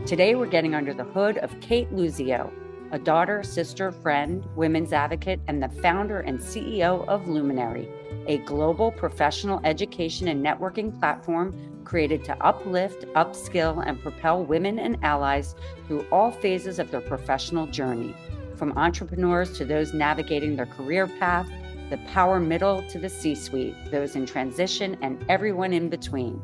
Today, we're getting under the hood of Cate Luzio, a daughter, sister, friend, women's advocate, and the founder and CEO of Luminary, a global professional education and networking platform created to uplift, upskill, and propel women and allies through all phases of their professional journey, from entrepreneurs to those navigating their career path, the power middle to the C-suite, those in transition, and everyone in between.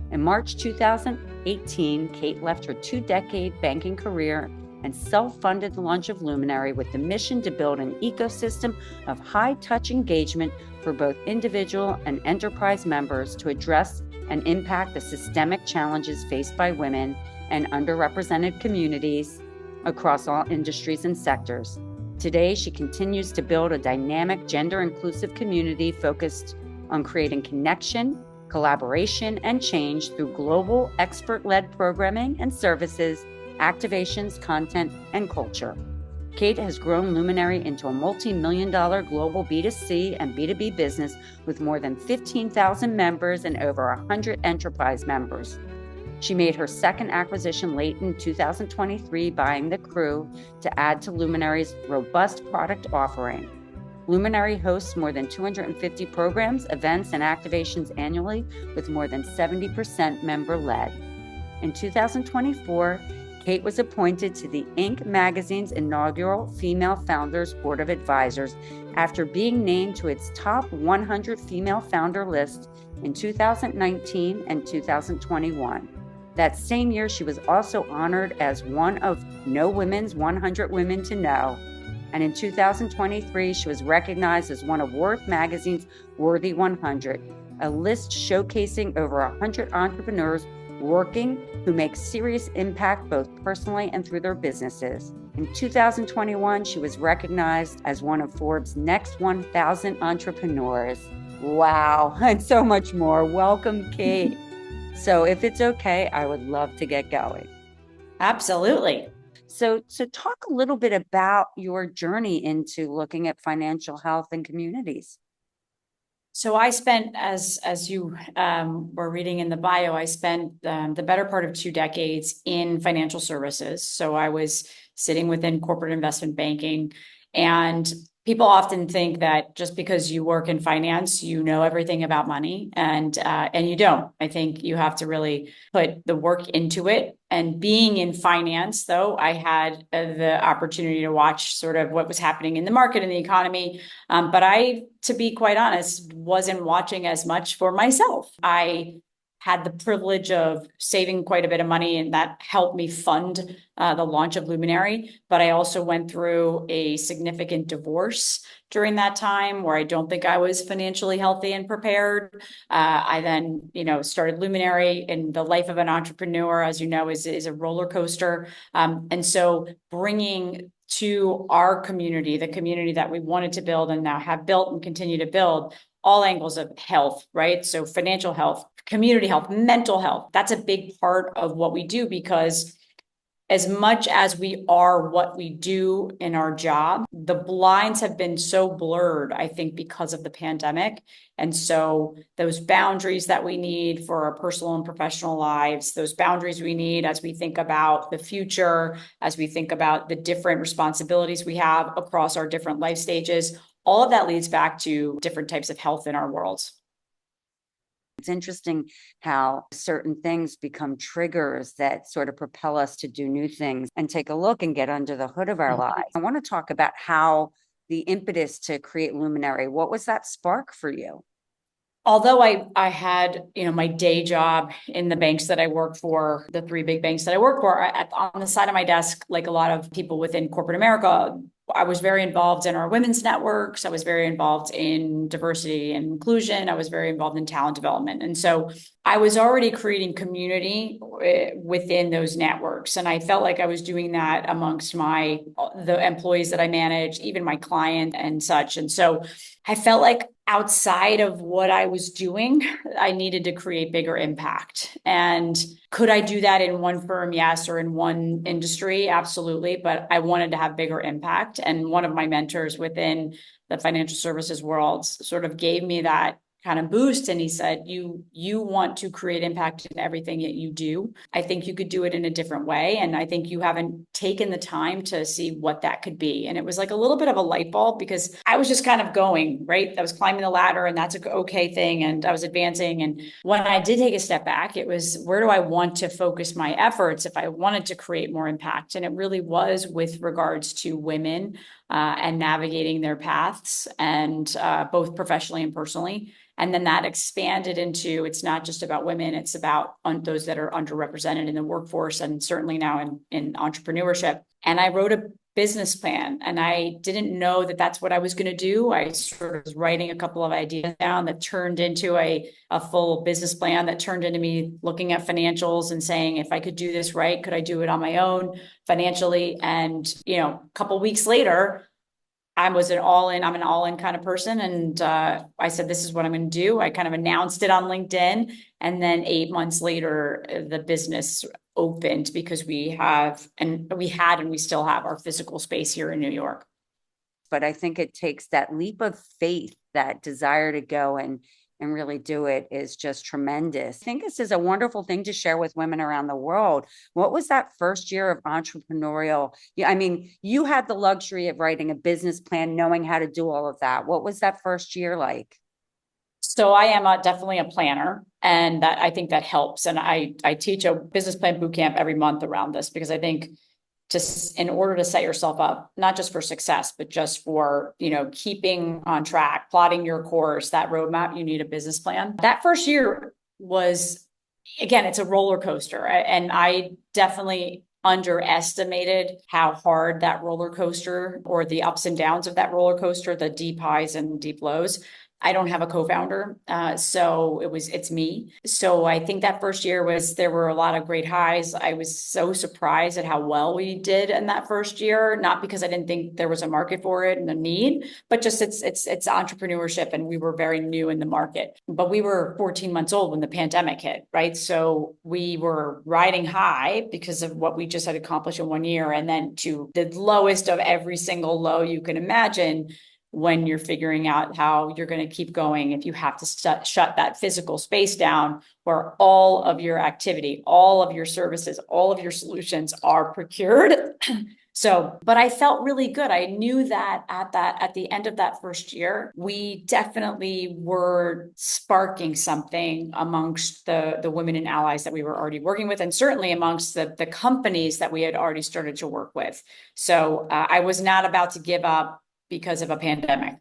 In March 2018, Cate left her 2-decade banking career and self-funded the launch of Luminary with the mission to build an ecosystem of high-touch engagement for both individual and enterprise members to address and impact the systemic challenges faced by women and underrepresented communities across all industries and sectors. Today, she continues to build a dynamic, gender-inclusive community focused on creating connection, collaboration, and change through global expert-led programming and services, activations, content, and culture. Cate has grown Luminary into a multi-million-dollar global B2C and B2B business with more than 15,000 members and over 100 enterprise members. She made her second acquisition late in 2023, buying The Crew to add to Luminary's robust product offering. Luminary hosts more than 250 programs, events, and activations annually, with more than 70% member-led. In 2024, Cate was appointed to the Inc. magazine's inaugural Female Founders Board of Advisors after being named to its top 100 female founder list in 2019 and 2021. That same year, she was also honored as one of No Women's 100 Women to Know. And in 2023, she was recognized as one of Worth Magazine's Worthy 100, a list showcasing over 100 entrepreneurs working who make serious impact both personally and through their businesses. In 2021, she was recognized as one of Forbes' Next 1,000 Entrepreneurs. Wow, and so much more. Welcome, Cate. So if it's okay, I would love to get going. Absolutely. So talk a little bit about your journey into looking at financial health and communities. So I spent, as you were reading in the bio, I spent the better part of 2 decades in financial services. So I was sitting within corporate investment banking, and people often think that just because you work in finance, you know everything about money, and you don't. I think you have to really put the work into it. And being in finance, though, I had the opportunity to watch sort of what was happening in the market and the economy. But I, to be quite honest, wasn't watching as much for myself. I had the privilege of saving quite a bit of money, and that helped me fund the launch of Luminary. But I also went through a significant divorce during that time where I don't think I was financially healthy and prepared. I then, started Luminary, and the life of an entrepreneur, as you know, is a roller coaster. And so bringing to our community, the community that we wanted to build and now have built and continue to build, all angles of health, right? So financial health, community health, mental health, that's a big part of what we do, because as much as we are what we do in our job, the lines have been so blurred, I think, because of the pandemic. And so those boundaries that we need for our personal and professional lives, those boundaries we need as we think about the future, as we think about the different responsibilities we have across our different life stages, all of that leads back to different types of health in our worlds. It's interesting how certain things become triggers that sort of propel us to do new things and take a look and get under the hood of our lives. I want to talk about how the impetus to create Luminary, what was that spark for you? Although I had, my day job in the banks that I work for, the 3 big banks that I work for, on the side of my desk, like a lot of people within corporate America, I was very involved in our women's networks. I was very involved in diversity and inclusion. I was very involved in talent development. And so I was already creating community within those networks. And I felt like I was doing that amongst the employees that I manage, even my client and such. And so I felt like outside of what I was doing, I needed to create bigger impact. And could I do that in one firm? Yes. Or in one industry? Absolutely. But I wanted to have bigger impact. And one of my mentors within the financial services world sort of gave me that kind of boost. And he said, you want to create impact in everything that you do. I think you could do it in a different way. And I think you haven't taken the time to see what that could be. And it was like a little bit of a light bulb, because I was just kind of going, right? I was climbing the ladder, and that's an okay thing. And I was advancing. And when I did take a step back, it was, where do I want to focus my efforts if I wanted to create more impact? And it really was with regards to women and navigating their paths, and both professionally and personally. And then that expanded into, it's not just about women, it's about those that are underrepresented in the workforce, and certainly now in entrepreneurship. And I wrote a business plan, and I didn't know that that's what I was going to do. I sort of was writing a couple of ideas down that turned into a full business plan, that turned into me looking at financials and saying, if I could do this right, could I do it on my own financially? And, a couple of weeks later, I'm an all-in kind of person. And I said, this is what I'm going to do. I kind of announced it on LinkedIn. And then 8 months later, the business opened, because we still have our physical space here in New York. But I think it takes that leap of faith, that desire to go and really do it, is just tremendous. I think this is a wonderful thing to share with women around the world. What was that first year of entrepreneurial? I mean, you had the luxury of writing a business plan, knowing how to do all of that. What was that first year like? So I am definitely a planner, and that, I think that helps. And I teach a business plan boot camp every month around this, because I think, just in order to set yourself up, not just for success, but just for, keeping on track, plotting your course, that roadmap, you need a business plan. That first year was, again, it's a roller coaster. And I definitely underestimated how hard that roller coaster, or the ups and downs of that roller coaster, the deep highs and deep lows. I don't have a co-founder, so it's me. So I think that first year there were a lot of great highs. I was so surprised at how well we did in that first year, not because I didn't think there was a market for it and a need, but just it's entrepreneurship, and we were very new in the market. But we were 14 months old when the pandemic hit, right? So we were riding high because of what we just had accomplished in 1 year, and then to the lowest of every single low you can imagine, when you're figuring out how you're going to keep going, if you have to shut that physical space down where all of your activity, all of your services, all of your solutions are procured. But I felt really good. I knew that at the end of that first year, we definitely were sparking something amongst the women and allies that we were already working with, and certainly amongst the companies that we had already started to work with. So I was not about to give up because of a pandemic.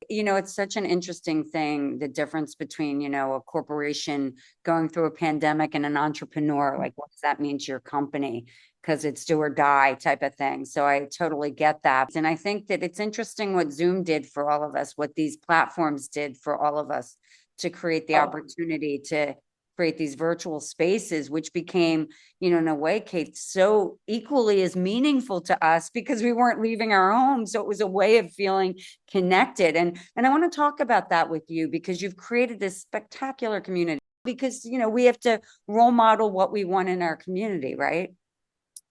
It's such an interesting thing, the difference between, a corporation going through a pandemic and an entrepreneur. Like, what does that mean to your company? Because it's do or die type of thing. So I totally get that. And I think that it's interesting what Zoom did for all of us, what these platforms did for all of us, to create the opportunity to create these virtual spaces, which became, in a way, Cate, so equally as meaningful to us, because we weren't leaving our homes. So it was a way of feeling connected. And I want to talk about that with you, because you've created this spectacular community, because, we have to role model what we want in our community, right?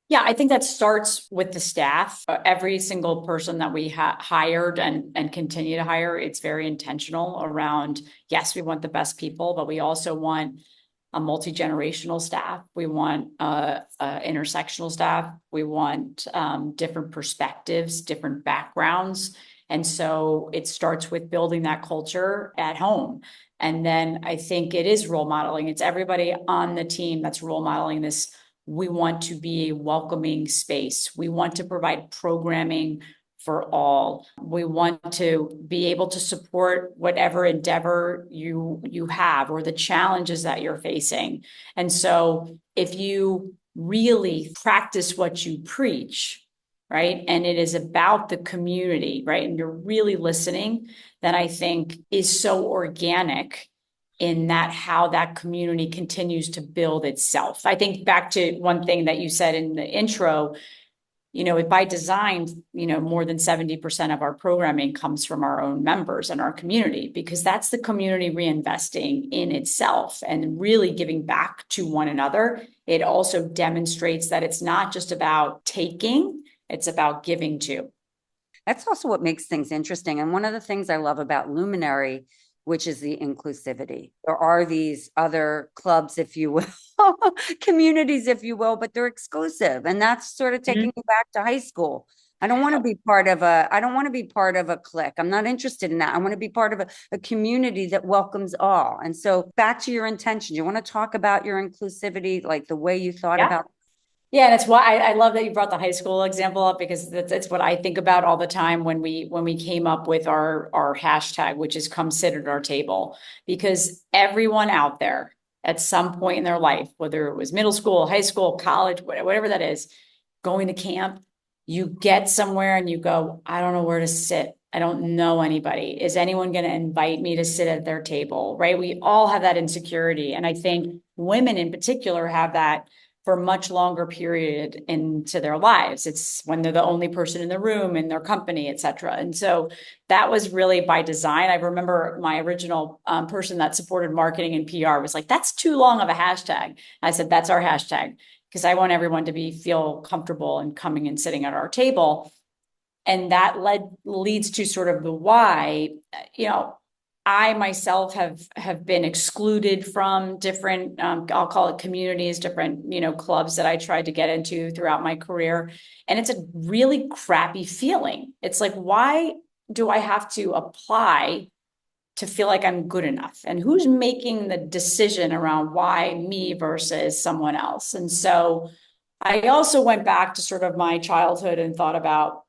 Yeah, I think that starts with the staff. Every single person that we hired and continue to hire, it's very intentional around, yes, we want the best people, but we also want a multi-generational staff. We want intersectional staff. We want different perspectives, different backgrounds. And so it starts with building that culture at home. And then I think it is role modeling. It's everybody on the team that's role modeling this. We want to be a welcoming space. We want to provide programming for all. We want to be able to support whatever endeavor you have, or the challenges that you're facing. And so if you really practice what you preach, right, and it is about the community, right, and you're really listening, then I think is so organic in that, how that community continues to build itself. I think back to one thing that you said in the intro, by design, more than 70% of our programming comes from our own members and our community, because that's the community reinvesting in itself and really giving back to one another. It also demonstrates that it's not just about taking, it's about giving too. That's also what makes things interesting. And one of the things I love about Luminary, which is the inclusivity. There are these other clubs, if you will, communities, if you will, but they're exclusive. And that's sort of taking you back to high school. I don't want to be part of I don't want to be part of a clique. I'm not interested in that. I want to be part of a community that welcomes all. And so back to your intentions, you want to talk about your inclusivity, like the way you thought Yeah. about. Yeah, and it's why I love that you brought the high school example up, because that's what I think about all the time when we came up with our hashtag, which is come sit at our table. Because everyone out there at some point in their life, whether it was middle school, high school, college, whatever that is, going to camp, you get somewhere and you go, I don't know where to sit. I don't know anybody. Is anyone going to invite me to sit at their table? Right? We all have that insecurity. And I think women in particular have that for a much longer period into their lives. It's when they're the only person in the room, in their company, et cetera. And so that was really by design. I remember my original person that supported marketing and PR was like, that's too long of a hashtag. I said, that's our hashtag, because I want everyone to feel comfortable and coming and sitting at our table. And that leads to sort of the why. I myself have been excluded from different, I'll call it communities, different, clubs that I tried to get into throughout my career. And it's a really crappy feeling. It's like, why do I have to apply to feel like I'm good enough? And who's making the decision around why me versus someone else? And so I also went back to sort of my childhood and thought about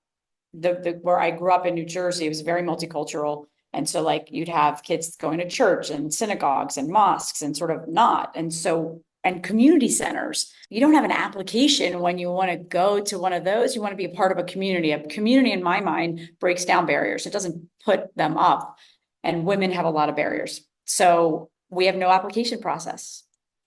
where I grew up in New Jersey. It was very multicultural. And so like you'd have kids going to church and synagogues and mosques and sort of not. And community centers. You don't have an application when you want to go to one of those. You want to be a part of a community. A community, in my mind, breaks down barriers. It doesn't put them up. And women have a lot of barriers. So we have no application process.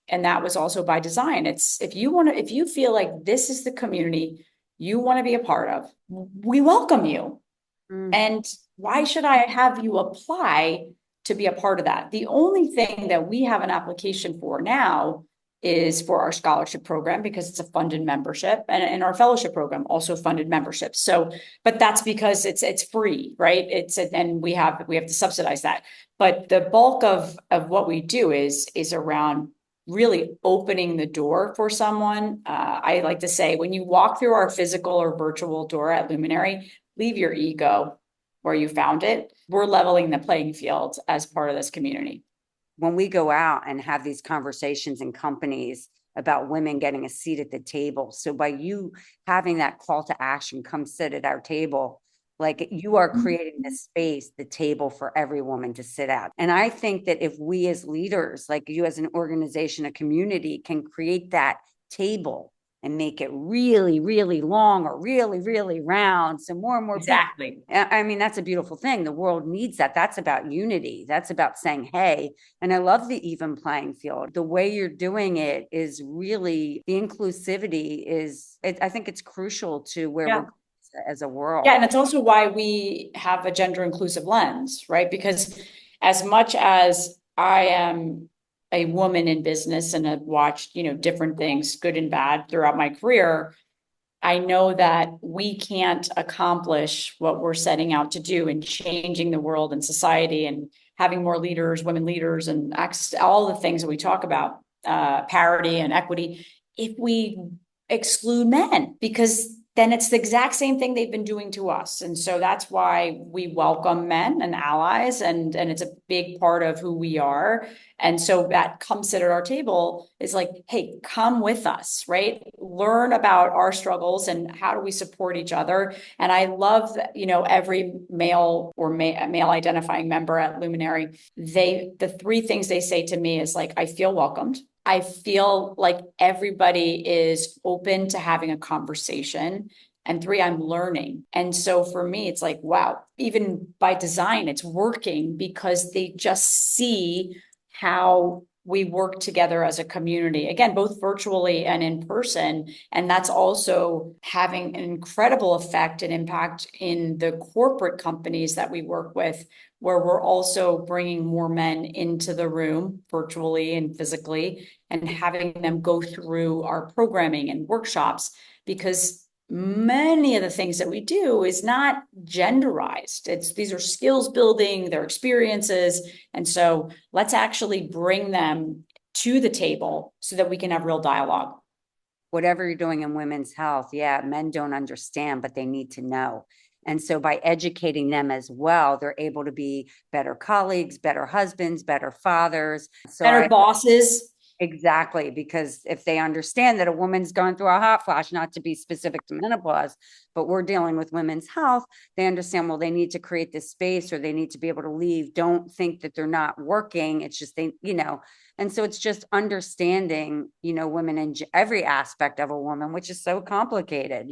And that was also by design. It's if you feel like this is the community you want to be a part of, we welcome you. And why should I have you apply to be a part of that? The only thing that we have an application for now is for our scholarship program, because it's a funded membership, and our fellowship program also funded membership. So, but that's because it's free, right? And we have to subsidize that. But the bulk of what we do is around really opening the door for someone. I like to say, when you walk through our physical or virtual door at Luminary, leave your ego where you found it. We're leveling the playing field as part of this community. When we go out and have these conversations in companies about women getting a seat at the table. So by you having that call to action, come sit at our table, like you are creating the space, the table for every woman to sit at. And I think that if we as leaders, like you as an organization, a community, can create that table and make it really, really long or really, really round, so more and more exactly. people. I mean, that's a beautiful thing. The world needs that. That's about unity. That's about saying, hey, and I love the even playing field. The way you're doing it is really, the inclusivity is, I think it's crucial to where we're as a world. Yeah, and it's also why we have a gender inclusive lens, right? Because as much as I am a woman in business and have watched, different things, good and bad, throughout my career, I know that we can't accomplish what we're setting out to do in changing the world and society and having more leaders, women leaders, and access to all the things that we talk about, parity and equity, if we exclude men, because then it's the exact same thing they've been doing to us. And so that's why we welcome men and allies, and it's a big part of who we are. And so that come sit at our table is like, hey, come with us, right? Learn about our struggles and how do we support each other. And I love that, every male or male identifying member at Luminary, the three things they say to me is like, I feel welcomed. I feel like everybody is open to having a conversation. And three, I'm learning. And so for me, it's like, wow, even by design, it's working because they just see how we work together as a community, again, both virtually and in person. And that's also having an incredible effect and impact in the corporate companies that we work with, where we're also bringing more men into the room virtually and physically, and having them go through our programming and workshops, because many of the things that we do is not genderized. These are skills building, their experiences. And so let's actually bring them to the table so that we can have real dialogue. Whatever you're doing in women's health, yeah, men don't understand, but they need to know. And so by educating them as well, they're able to be better colleagues, better husbands, better fathers. So Better bosses. exactly, because if they understand that a woman's going through a hot flash, not to be specific to menopause, but we're dealing with women's health, they understand, well, they need to create this space or they need to be able to leave. Don't think that they're not working. It's just they. And so it's just understanding, women in every aspect of a woman, which is so complicated.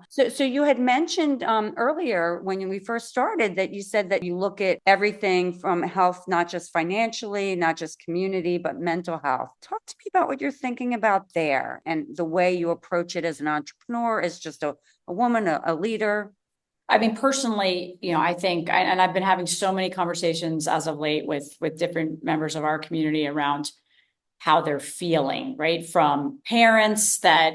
So you had mentioned earlier when we first started that you said that you look at everything from health, not just financially, not just community, but mental health. Talk to me about what you're thinking about there and the way you approach it as an entrepreneur, as just a woman, a leader. I mean, personally, I think, and I've been having so many conversations as of late with different members of our community around how they're feeling, right? From parents that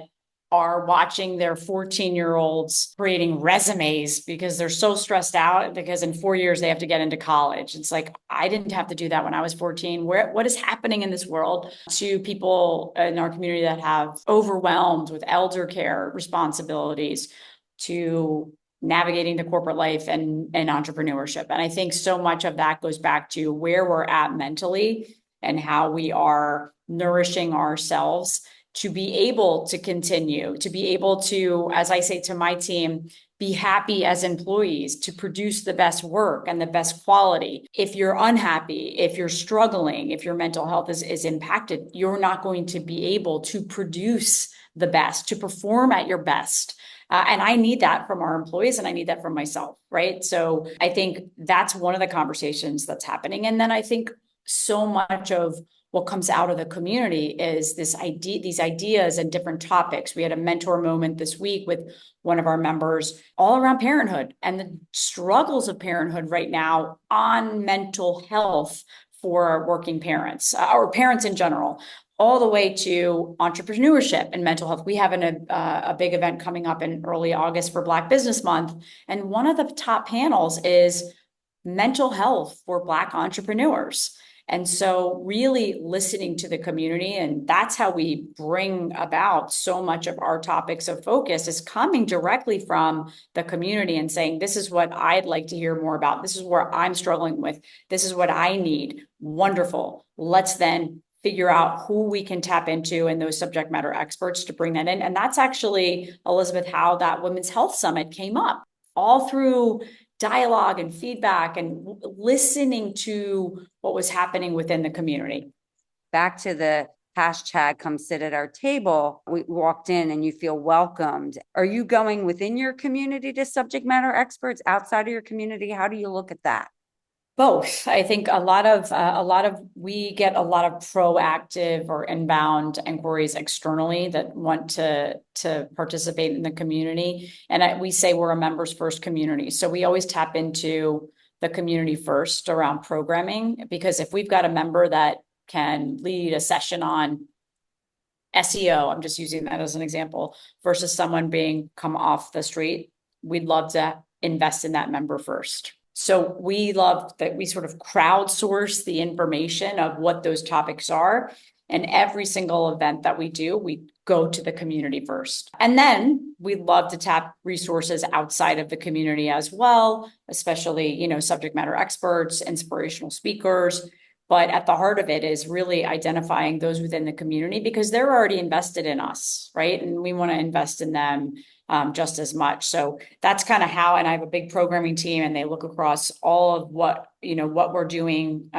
are watching their 14-year-olds creating resumes because they're so stressed out because in 4 years they have to get into college. It's like, I didn't have to do that when I was 14. What is happening in this world? To people in our community that have overwhelmed with elder care responsibilities, to navigating the corporate life and entrepreneurship. And I think so much of that goes back to where we're at mentally and how we are nourishing ourselves to be able to continue, to be able to, as I say to my team, be happy as employees, to produce the best work and the best quality. If you're unhappy, if you're struggling, if your mental health is impacted, you're not going to be able to produce the best, to perform at your best. And I need that from our employees and I need that from myself, right? So I think that's one of the conversations that's happening. And then I think so much of what comes out of the community is these ideas and different topics. We had a mentor moment this week with one of our members all around parenthood and the struggles of parenthood right now on mental health for working parents or parents in general, all the way to entrepreneurship and mental health. We have a big event coming up in early August for Black Business Month. And one of the top panels is mental health for Black entrepreneurs. And so really listening to the community, and that's how we bring about so much of our topics of focus is coming directly from the community and saying, this is what I'd like to hear more about. This is where I'm struggling with. This is what I need. Wonderful. Let's then figure out who we can tap into and those subject matter experts to bring that in. And that's actually, Elizabeth, how that Women's Health Summit came up, all through dialogue and feedback and listening to what was happening within the community. Back to the hashtag come sit at our table. We walked in and you feel welcomed. Are you going within your community to subject matter experts, outside of your community? How do you look at that? Both. I think we get a lot of proactive or inbound inquiries externally that want to participate in the community. And we say we're a members first community. So we always tap into the community first around programming, because if we've got a member that can lead a session on SEO, I'm just using that as an example, versus someone being come off the street, we'd love to invest in that member first. So we love that we sort of crowdsource the information of what those topics are. And every single event that we do, we go to the community first. And then we love to tap resources outside of the community as well, especially, subject matter experts, inspirational speakers. But at the heart of it is really identifying those within the community because they're already invested in us, right? And we want to invest in them just as much. So that's kind of how, and I have a big programming team and they look across all of what we're doing.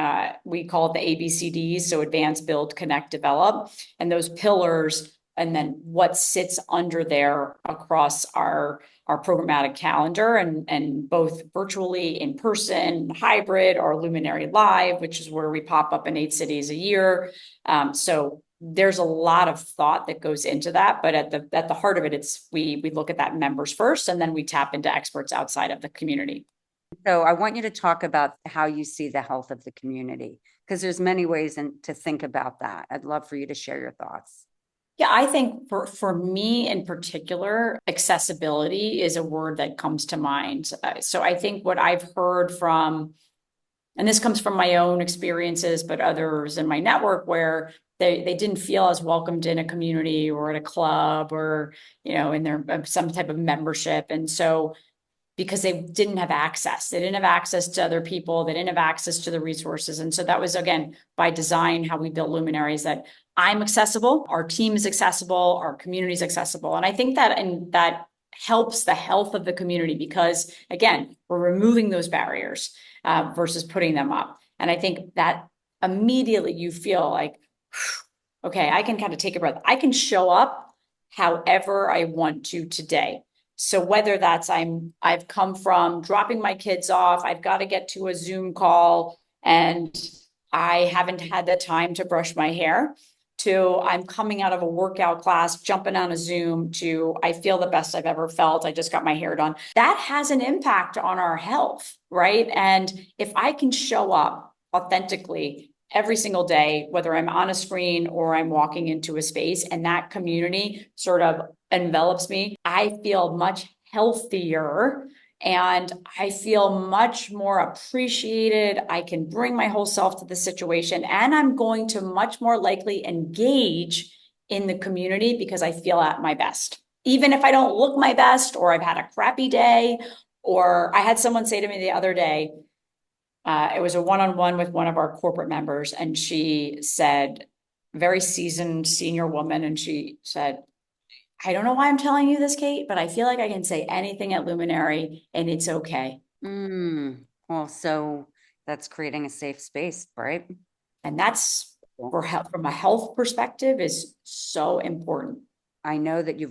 We call it the ABCDs. So advance, build, connect, develop, and those pillars, and then what sits under there across our programmatic calendar and both virtually, in person, hybrid, or Luminary Live, which is where we pop up in 8 cities a year. So there's a lot of thought that goes into that, but at the heart of it, we look at that members first, and then we tap into experts outside of the community. So I want you to talk about how you see the health of the community, because there's many ways to think about that. I'd love for you to share your thoughts. Yeah, I think for me in particular, accessibility is a word that comes to mind. So I think what I've heard from, and this comes from my own experiences, but others in my network where they didn't feel as welcomed in a community or at a club or, in their some type of membership. And so because they didn't have access. They didn't have access to other people. They didn't have access to the resources. And so that was, again, by design, how we built Luminaries, that I'm accessible, our team is accessible, our community is accessible. And I think that helps the health of the community because, again, we're removing those barriers versus putting them up. And I think that immediately you feel like, okay, I can kind of take a breath. I can show up however I want to today. So whether that's I've come from dropping my kids off, I've got to get to a Zoom call and I haven't had the time to brush my hair, to I'm coming out of a workout class, jumping on a Zoom, to I feel the best I've ever felt. I just got my hair done. That has an impact on our health, right? And if I can show up authentically every single day, whether I'm on a screen or I'm walking into a space and that community sort of envelops me, I feel much healthier and I feel much more appreciated. I can bring my whole self to the situation and I'm going to much more likely engage in the community because I feel at my best. Even if I don't look my best or I've had a crappy day, or I had someone say to me the other day, it was a one-on-one with one of our corporate members, and she said, very seasoned senior woman, and she said, I don't know why I'm telling you this, Cate, but I feel like I can say anything at Luminary and it's okay. Well, so that's creating a safe space, right? And that's for health, from a health perspective, is so important. I know that you've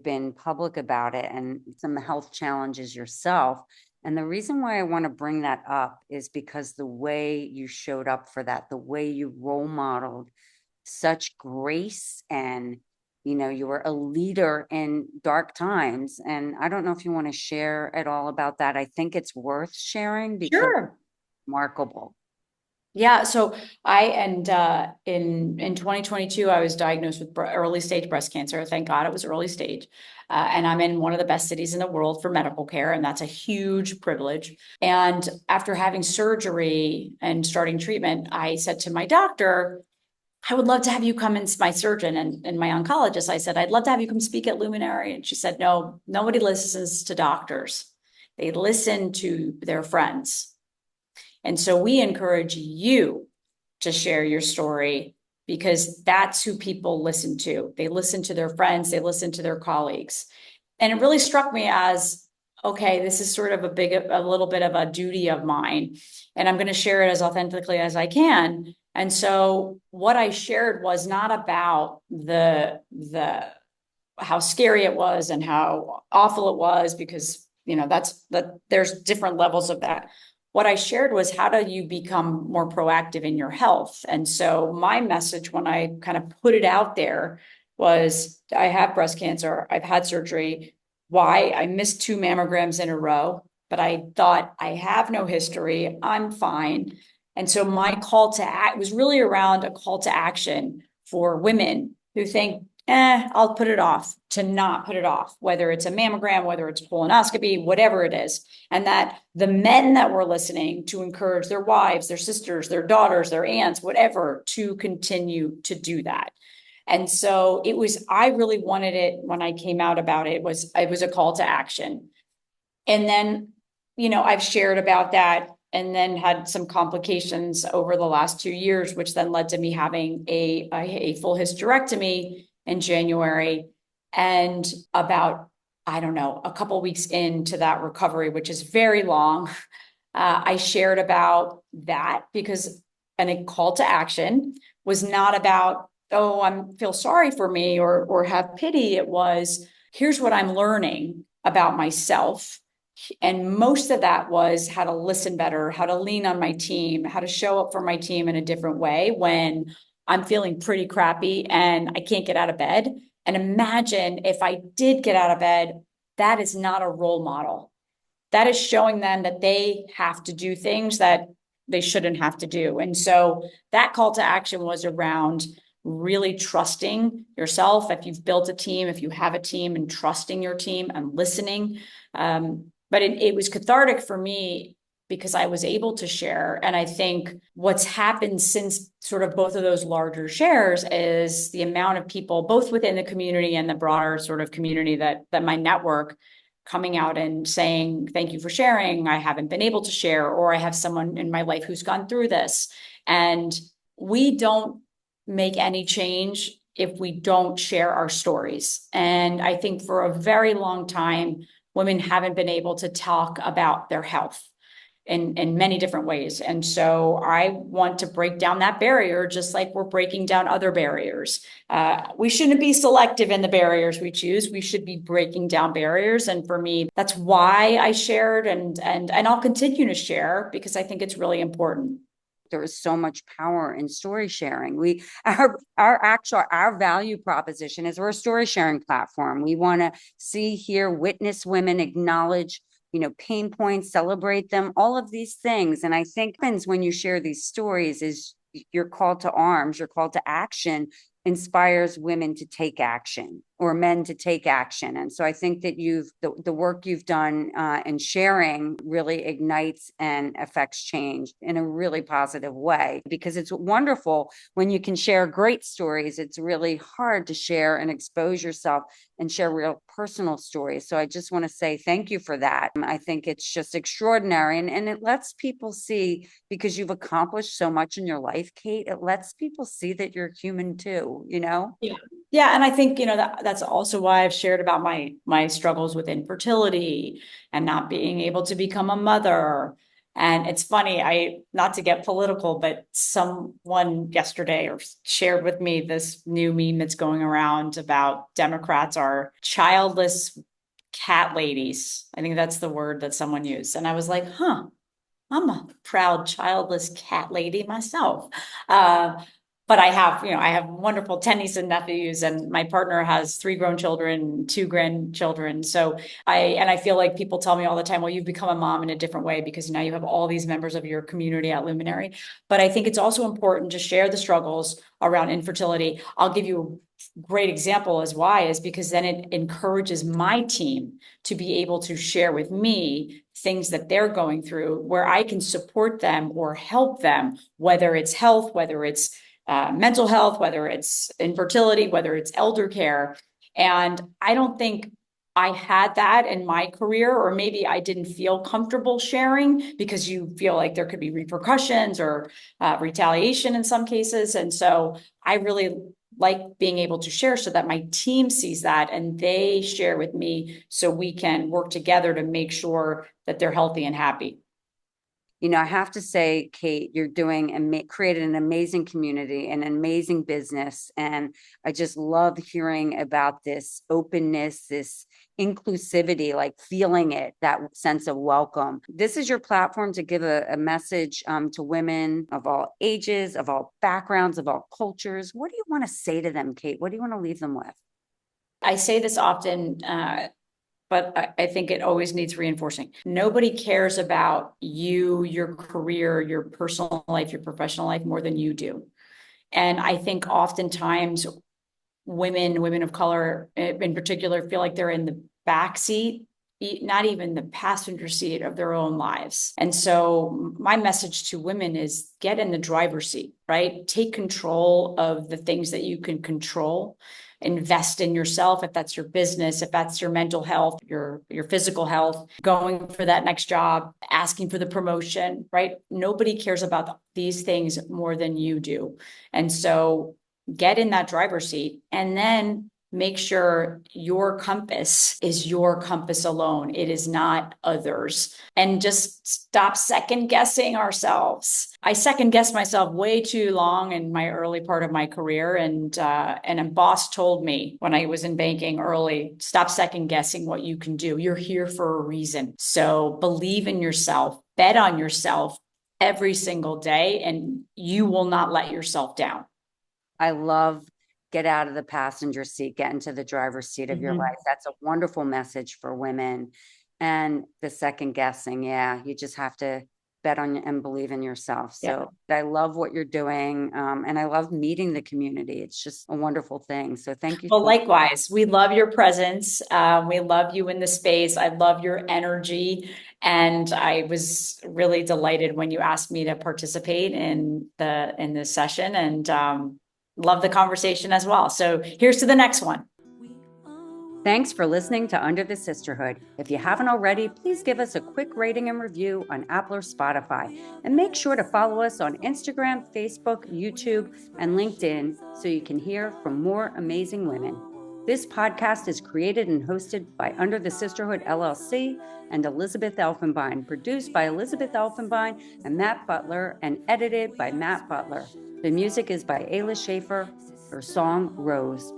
been public about it and some health challenges yourself. And the reason why I want to bring that up is because the way you showed up for that, the way you role modeled such grace and you were a leader in dark times. And I don't know if you want to share at all about that. I think it's worth sharing because it's Sure. remarkable. Yeah, so in 2022 I was diagnosed with early stage breast cancer. Thank God it was early stage, and I'm in one of the best cities in the world for medical care, and that's a huge privilege. And after having surgery and starting treatment, I said to my doctor, I would love to have you come in, my surgeon and my oncologist. I said, I'd love to have you come speak at Luminary. And she said, no, nobody listens to doctors. They listen to their friends. And so we encourage you to share your story because that's who people listen to. They listen to their friends, they listen to their colleagues. And it really struck me as, okay, this is sort of a little bit of a duty of mine, and I'm going to share it as authentically as I can. And so what I shared was not about the how scary it was and how awful it was, because there's different levels of that. What I shared was, how do you become more proactive in your health? And so my message when I kind of put it out there was, I have breast cancer, I've had surgery. Why? I missed 2 mammograms in a row, but I thought I have no history, I'm fine. And so my call to act was really around a call to action for women who think, I'll put it off, to not put it off, whether it's a mammogram, whether it's colonoscopy, whatever it is. And that the men that were listening, to encourage their wives, their sisters, their daughters, their aunts, whatever, to continue to do that. And so I really wanted it when I came out about it was a call to action. And then, I've shared about that and then had some complications over the last 2 years, which then led to me having a full hysterectomy in January. And about, I don't know, a couple of weeks into that recovery, which is very long, I shared about that because a call to action was not about, oh, feel sorry for me or have pity. It was, here's what I'm learning about myself. And most of that was how to listen better, how to lean on my team, how to show up for my team in a different way when I'm feeling pretty crappy and I can't get out of bed. And imagine if I did get out of bed, that is not a role model. That is showing them that they have to do things that they shouldn't have to do. And so that call to action was around really trusting yourself. If you've built a team, if you have a team, and trusting your team and listening. But it was cathartic for me because I was able to share. And I think what's happened since sort of both of those larger shares is the amount of people, both within the community and the broader sort of community that my network, coming out and saying, thank you for sharing. I haven't been able to share, or I have someone in my life who's gone through this. And we don't make any change if we don't share our stories. And I think for a very long time, women haven't been able to talk about their health in many different ways. And so I want to break down that barrier, just like we're breaking down other barriers. We shouldn't be selective in the barriers we choose. We should be breaking down barriers. And for me, that's why I shared, and I'll continue to share, because I think it's really important. There is so much power in story sharing. Our value proposition is we're a story sharing platform. We want to see, hear, witness women, acknowledge, pain points, celebrate them, all of these things. And I think when you share these stories is your call to arms, your call to action inspires women to take action, or men to take action. And so I think that the work you've done in sharing really ignites and affects change in a really positive way, because it's wonderful when you can share great stories. It's really hard to share and expose yourself and share real personal stories. So I just want to say thank you for that. I think it's just extraordinary. And it lets people see, because you've accomplished so much in your life, Cate, it lets people see that you're human too, Yeah. Yeah. And I think, that's also why I've shared about my struggles with infertility and not being able to become a mother. And it's funny, not to get political, but someone yesterday shared with me this new meme that's going around about Democrats are childless cat ladies. I think that's the word that someone used. And I was like, I'm a proud childless cat lady myself. But I have wonderful 10 nieces and nephews, and my partner has 3 grown children, 2 grandchildren. So I feel like people tell me all the time, well, you've become a mom in a different way because now you have all these members of your community at Luminary. But I think it's also important to share the struggles around infertility. I'll give you a great example as why is because then it encourages my team to be able to share with me things that they're going through, where I can support them or help them, whether it's health, whether it's mental health, whether it's infertility, whether it's elder care. And I don't think I had that in my career, or maybe I didn't feel comfortable sharing because you feel like there could be repercussions or retaliation in some cases. And so I really like being able to share so that my team sees that and they share with me so we can work together to make sure that they're healthy and happy. I have to say, Cate, you're doing and created an amazing community and an amazing business. And I just love hearing about this openness, this inclusivity, like feeling it, that sense of welcome. This is your platform to give a message to women of all ages, of all backgrounds, of all cultures. What do you want to say to them, Cate? What do you want to leave them with? I say this often, but I think it always needs reinforcing. Nobody cares about you, your career, your personal life, your professional life more than you do. And I think oftentimes women of color in particular, feel like they're in the back seat, not even the passenger seat of their own lives. And so my message to women is get in the driver's seat, right? Take control of the things that you can control. Invest in yourself, if that's your business, if that's your mental health, your physical health, going for that next job, asking for the promotion, right? Nobody cares about these things more than you do. And so get in that driver's seat and then make sure your compass is your compass alone. It is not others. And just stop second guessing ourselves. I second guessed myself way too long in my early part of my career. And a boss told me when I was in banking early, stop second guessing what you can do. You're here for a reason. So believe in yourself, bet on yourself every single day, and you will not let yourself down. I love get out of the passenger seat, get into the driver's seat of your life. That's a wonderful message for women. And the second guessing, yeah, you just have to bet on and believe in yourself. So I love what you're doing. And I love meeting the community. It's just a wonderful thing. So thank you. Well, likewise, we love your presence. We love you in the space. I love your energy. And I was really delighted when you asked me to participate in this session, and love the conversation as well. So here's to the next one. Thanks for listening to Under the Sisterhood. If you haven't already, please give us a quick rating and review on Apple or Spotify. And make sure to follow us on Instagram, Facebook, YouTube, and LinkedIn so you can hear from more amazing women. This podcast is created and hosted by Under the Sisterhood LLC and Elizabeth Elfenbein, produced by Elizabeth Elfenbein and Matt Butler, and edited by Matt Butler. The music is by Ayla Schaefer. Her song, Rose.